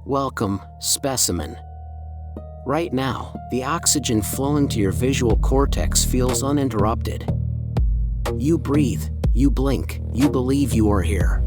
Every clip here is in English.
Welcome, specimen. Right now, the oxygen flowing to your visual cortex feels uninterrupted. You breathe, you blink, you believe you are here.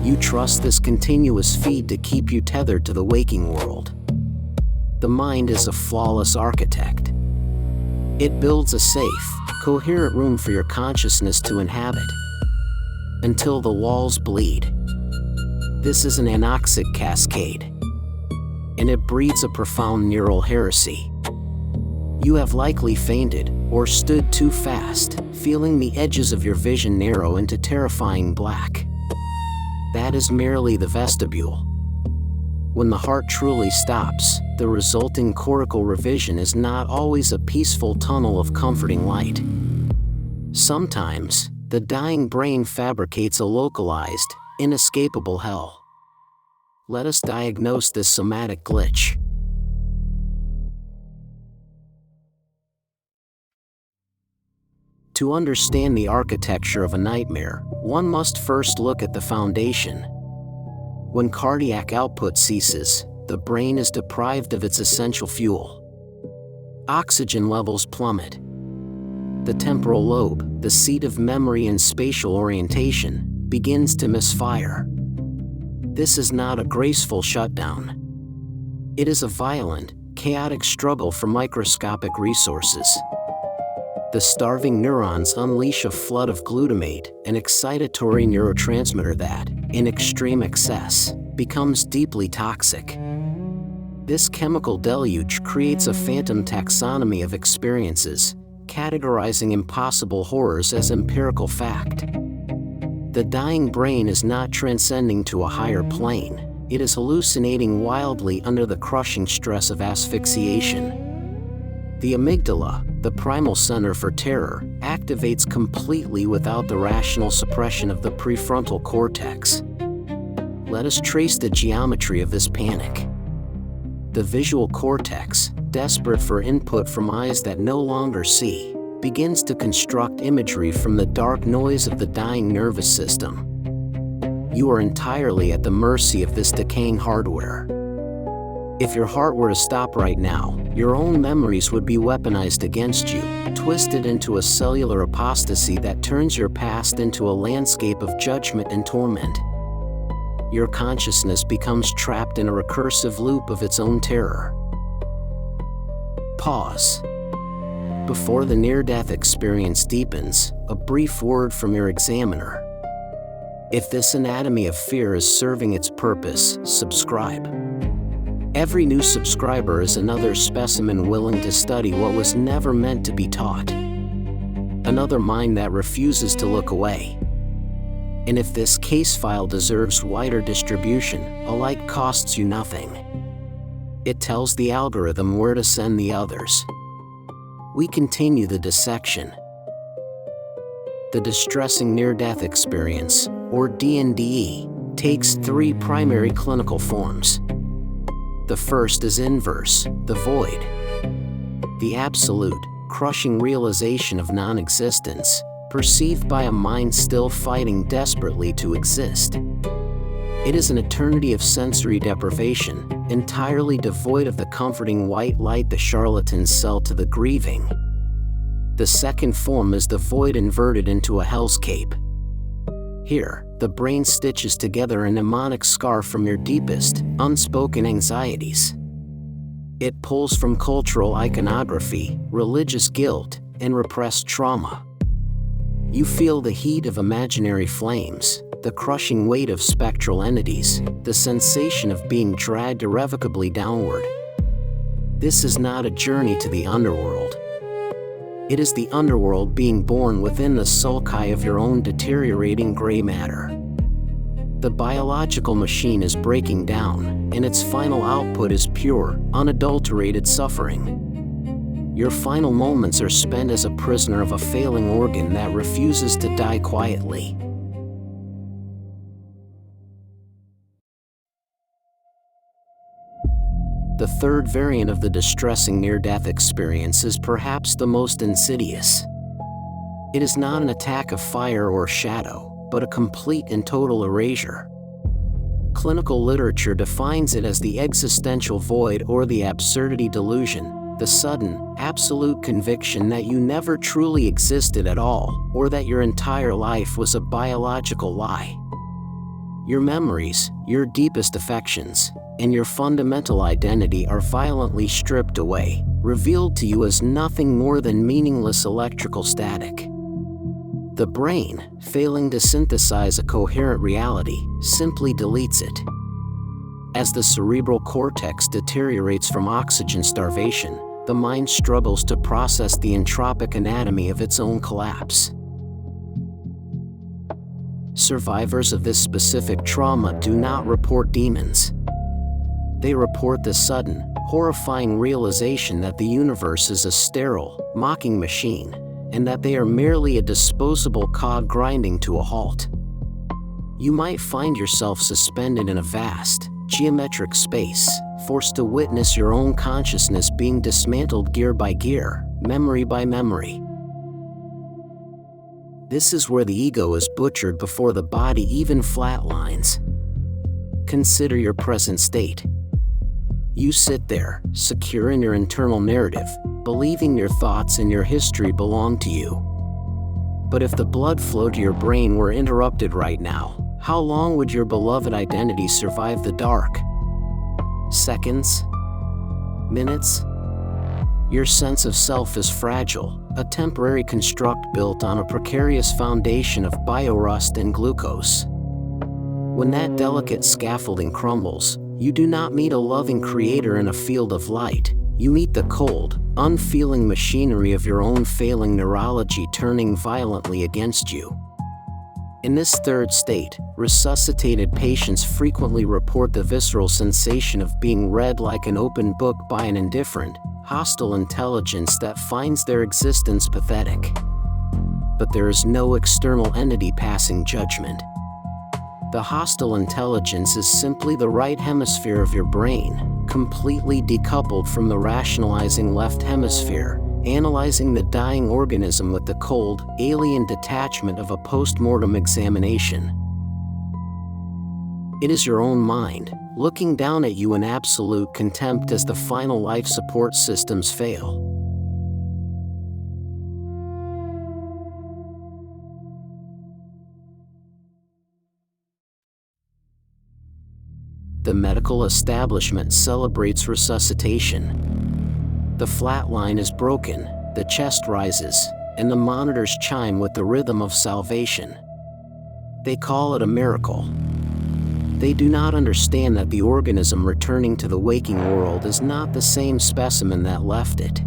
You trust this continuous feed to keep you tethered to the waking world. The mind is a flawless architect. It builds a safe, coherent room for your consciousness to inhabit. Until the walls bleed. This is an anoxic cascade. And it breeds a profound neural heresy. You have likely fainted, or stood too fast, feeling the edges of your vision narrow into terrifying black. That is merely the vestibule. When the heart truly stops, the resulting cortical revision is not always a peaceful tunnel of comforting light. Sometimes, the dying brain fabricates a localized, inescapable hell. Let us diagnose this somatic glitch. To understand the architecture of a nightmare, one must first look at the foundation. When cardiac output ceases, the brain is deprived of its essential fuel. Oxygen levels plummet. The temporal lobe, the seat of memory and spatial orientation, begins to misfire. This is not a graceful shutdown. It is a violent, chaotic struggle for microscopic resources. The starving neurons unleash a flood of glutamate, an excitatory neurotransmitter that, in extreme excess, becomes deeply toxic. This chemical deluge creates a phantom taxonomy of experiences, categorizing impossible horrors as empirical fact. The dying brain is not transcending to a higher plane, it is hallucinating wildly under the crushing stress of asphyxiation. The amygdala, the primal center for terror, activates completely without the rational suppression of the prefrontal cortex. Let us trace the geometry of this panic. The visual cortex, desperate for input from eyes that no longer see, begins to construct imagery from the dark noise of the dying nervous system. You are entirely at the mercy of this decaying hardware. If your heart were to stop right now, your own memories would be weaponized against you, twisted into a cellular apostasy that turns your past into a landscape of judgment and torment. Your consciousness becomes trapped in a recursive loop of its own terror. Pause. Before the near-death experience deepens, a brief word from your examiner. If this anatomy of fear is serving its purpose, subscribe. Every new subscriber is another specimen willing to study what was never meant to be taught. Another mind that refuses to look away. And if this case file deserves wider distribution, a like costs you nothing. It tells the algorithm where to send the others. We continue the dissection. The distressing near-death experience, or dNDE, takes three primary clinical forms. The first is inverse, the void. The absolute, crushing realization of non-existence, perceived by a mind still fighting desperately to exist. It is an eternity of sensory deprivation, entirely devoid of the comforting white light the charlatans sell to the grieving. The second form is the void inverted into a hellscape. Here, the brain stitches together a mnemonic scar from your deepest, unspoken anxieties. It pulls from cultural iconography, religious guilt, and repressed trauma. You feel the heat of imaginary flames, the crushing weight of spectral entities, the sensation of being dragged irrevocably downward. This is not a journey to the underworld. It is the underworld being born within the sulci of your own deteriorating gray matter. The biological machine is breaking down, and its final output is pure, unadulterated suffering. Your final moments are spent as a prisoner of a failing organ that refuses to die quietly. The third variant of the distressing near-death experience is perhaps the most insidious. It is not an attack of fire or shadow, but a complete and total erasure. clinical literature defines it as the existential void or the absurdity delusion, the sudden, absolute conviction that you never truly existed at all, or that your entire life was a biological lie. Your memories, your deepest affections, and your fundamental identity are violently stripped away, revealed to you as nothing more than meaningless electrical static. The brain, failing to synthesize a coherent reality, simply deletes it. As the cerebral cortex deteriorates from oxygen starvation, the mind struggles to process the entropic anatomy of its own collapse. Survivors of this specific trauma do not report demons. They report the sudden, horrifying realization that the universe is a sterile, mocking machine, and that they are merely a disposable cog grinding to a halt. You might find yourself suspended in a vast, geometric space, forced to witness your own consciousness being dismantled gear by gear, memory by memory. This is where the ego is butchered before the body even flatlines. Consider your present state. You sit there, secure in your internal narrative, believing your thoughts and your history belong to you. But if the blood flow to your brain were interrupted right now, how long would your beloved identity survive the dark? Seconds? Minutes? Your sense of self is fragile, a temporary construct built on a precarious foundation of biorust and glucose. When that delicate scaffolding crumbles, you do not meet a loving creator in a field of light. You meet the cold, unfeeling machinery of your own failing neurology turning violently against you. In this third state, resuscitated patients frequently report the visceral sensation of being read like an open book by an indifferent, hostile intelligence that finds their existence pathetic. But there is no external entity passing judgment. The hostile intelligence is simply the right hemisphere of your brain, completely decoupled from the rationalizing left hemisphere, analyzing the dying organism with the cold, alien detachment of a post-mortem examination. It is your own mind, looking down at you in absolute contempt as the final life support systems fail. The medical establishment celebrates resuscitation. The flat line is broken, the chest rises, and the monitors chime with the rhythm of salvation. They call it a miracle. They do not understand that the organism returning to the waking world is not the same specimen that left it.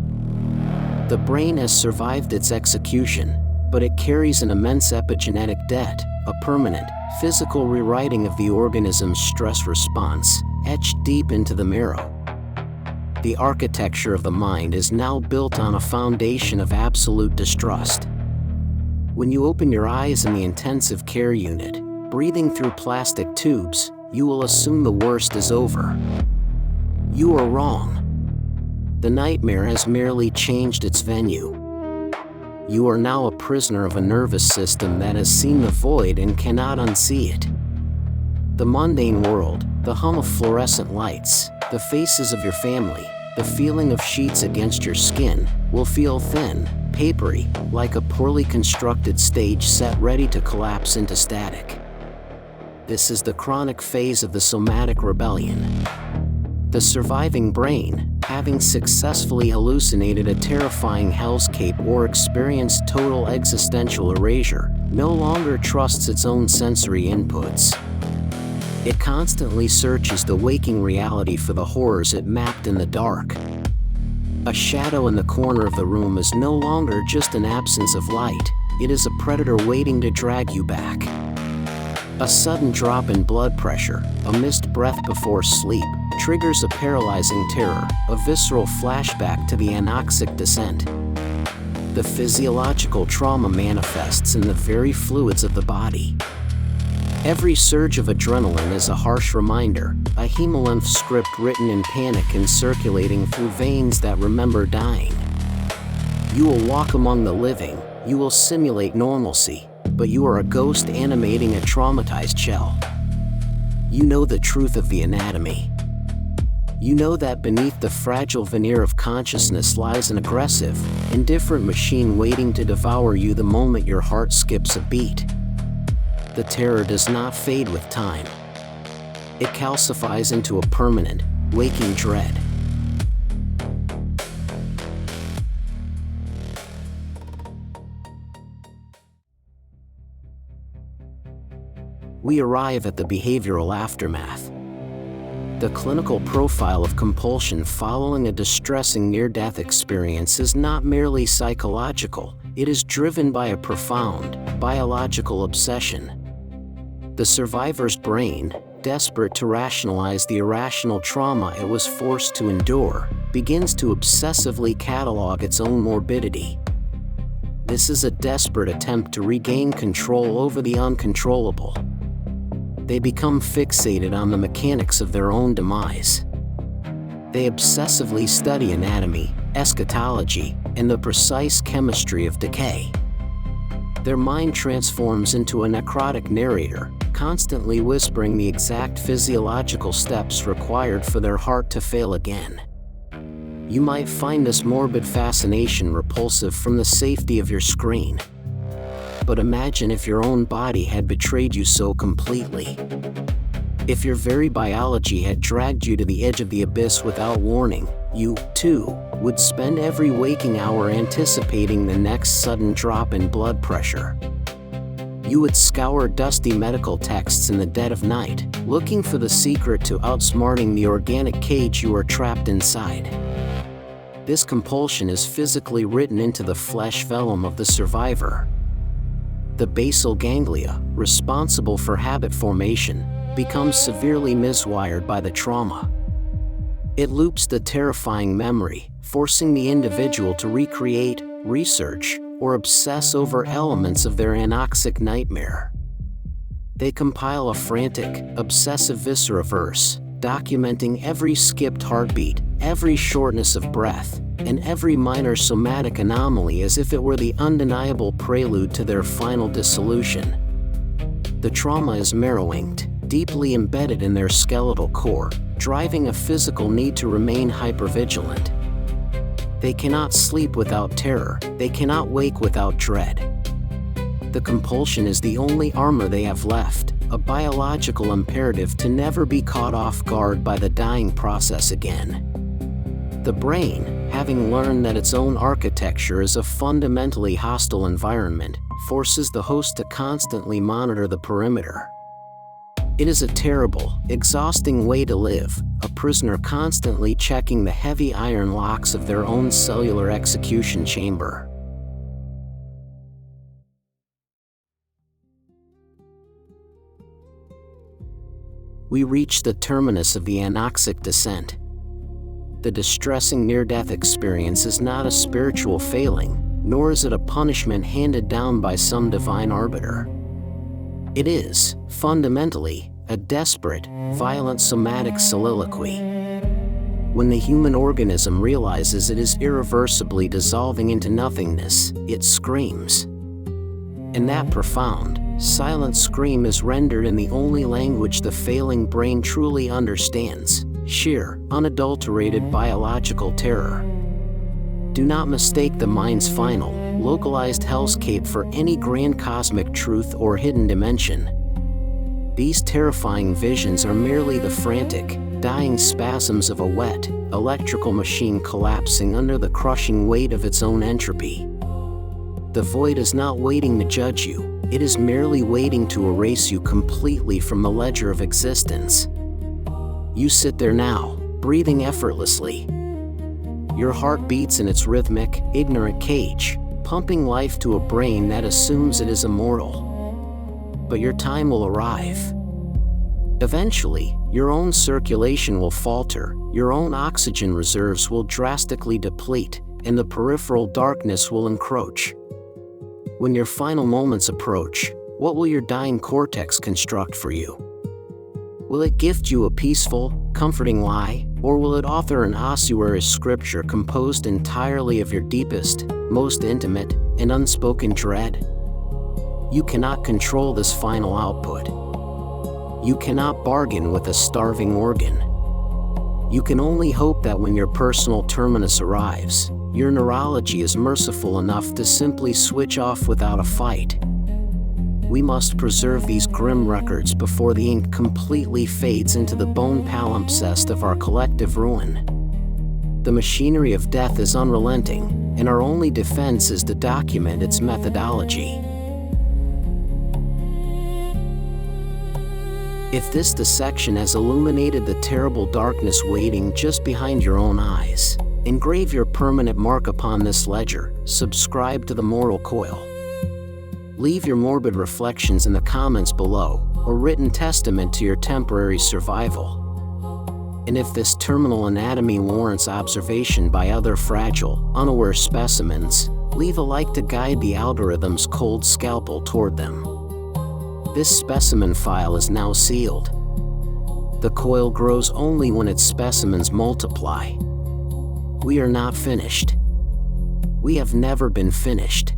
The brain has survived its execution, but it carries an immense epigenetic debt, a permanent, physical rewriting of the organism's stress response, etched deep into the marrow. The architecture of the mind is now built on a foundation of absolute distrust. When you open your eyes in the intensive care unit, breathing through plastic tubes, you will assume the worst is over. You are wrong. The nightmare has merely changed its venue. You are now a prisoner of a nervous system that has seen the void and cannot unsee it. The mundane world, the hum of fluorescent lights, the faces of your family, the feeling of sheets against your skin, will feel thin, papery, like a poorly constructed stage set ready to collapse into static. This is the chronic phase of the somatic rebellion. The surviving brain, having successfully hallucinated a terrifying hellscape or experienced total existential erasure, no longer trusts its own sensory inputs. It constantly searches the waking reality for the horrors it mapped in the dark. A shadow in the corner of the room is no longer just an absence of light, it is a predator waiting to drag you back. A sudden drop in blood pressure, a missed breath before sleep, triggers a paralyzing terror, a visceral flashback to the Anoxic descent. The physiological trauma manifests in the very fluids of the body. Every surge of adrenaline is a harsh reminder, a hemolemph script written in panic and circulating through veins that remember dying. You will walk among the living, you will simulate normalcy, but you are a ghost animating a traumatized shell. You know the truth of the anatomy. You know that beneath the fragile veneer of consciousness lies an aggressive, indifferent machine waiting to devour you the moment your heart skips a beat. The terror does not fade with time. It calcifies into a permanent, waking dread. We arrive at the behavioral aftermath. The clinical profile of compulsion following a distressing near-death experience is not merely psychological, it is driven by a profound, biological obsession. The survivor's brain, desperate to rationalize the irrational trauma it was forced to endure, begins to obsessively catalog its own morbidity. This is a desperate attempt to regain control over the uncontrollable. They become fixated on the mechanics of their own demise. They obsessively study anatomy, eschatology, and the precise chemistry of decay. Their mind transforms into a necrotic narrator, constantly whispering the exact physiological steps required for their heart to fail again. You might find this morbid fascination repulsive from the safety of your screen. But imagine if your own body had betrayed you so completely. If your very biology had dragged you to the edge of the abyss without warning, you, too, would spend every waking hour anticipating the next sudden drop in blood pressure. You would scour dusty medical texts in the dead of night, looking for the secret to outsmarting the organic cage you are trapped inside. This compulsion is physically written into the flesh vellum of the survivor. The basal ganglia, responsible for habit formation, becomes severely miswired by the trauma. It loops the terrifying memory, forcing the individual to recreate, research, or obsess over elements of their anoxic nightmare. They compile a frantic, obsessive viscera-verse, documenting every skipped heartbeat, every shortness of breath, and every minor somatic anomaly as if it were the undeniable prelude to their final dissolution. The trauma is marrow-inked, deeply embedded in their skeletal core, driving a physical need to remain hypervigilant. They cannot sleep without terror, they cannot wake without dread. The compulsion is the only armor they have left, a biological imperative to never be caught off guard by the dying process again. The brain, having learned that its own architecture is a fundamentally hostile environment, forces the host to constantly monitor the perimeter. It is a terrible, exhausting way to live, a prisoner constantly checking the heavy iron locks of their own cellular execution chamber. We reach the terminus of the Anoxic descent. The distressing near-death experience is not a spiritual failing, nor is it a punishment handed down by some divine arbiter. It is, fundamentally, a desperate, violent somatic soliloquy. When the human organism realizes it is irreversibly dissolving into nothingness, it screams. And that profound, silent scream is rendered in the only language the failing brain truly understands: sheer, unadulterated biological terror. Do not mistake the mind's final, localized hellscape for any grand cosmic truth or hidden dimension. These terrifying visions are merely the frantic, dying spasms of a wet, electrical machine collapsing under the crushing weight of its own entropy. The void is not waiting to judge you, it is merely waiting to erase you completely from the ledger of existence. You sit there now, breathing effortlessly. Your heart beats in its rhythmic, ignorant cage, pumping life to a brain that assumes it is immortal. But your time will arrive. Eventually, your own circulation will falter, your own oxygen reserves will drastically deplete, and the peripheral darkness will encroach. When your final moments approach, what will your dying cortex construct for you? Will it gift you a peaceful, comforting lie, or will it author an ossuary scripture composed entirely of your deepest, most intimate, and unspoken dread? You cannot control this final output. You cannot bargain with a starving organ. You can only hope that when your personal terminus arrives, your neurology is merciful enough to simply switch off without a fight. We must preserve these grim records before the ink completely fades into the bone palimpsest of our collective ruin. The machinery of death is unrelenting, and our only defense is to document its methodology. If this dissection has illuminated the terrible darkness waiting just behind your own eyes, engrave your permanent mark upon this ledger, subscribe to the moral coil. Leave your morbid reflections in the comments below, or written testament to your temporary survival. And if this terminal anatomy warrants observation by other fragile, unaware specimens, leave a like to guide the algorithm's cold scalpel toward them. This specimen file is now sealed. The coil grows only when its specimens multiply. We are not finished. We have never been finished.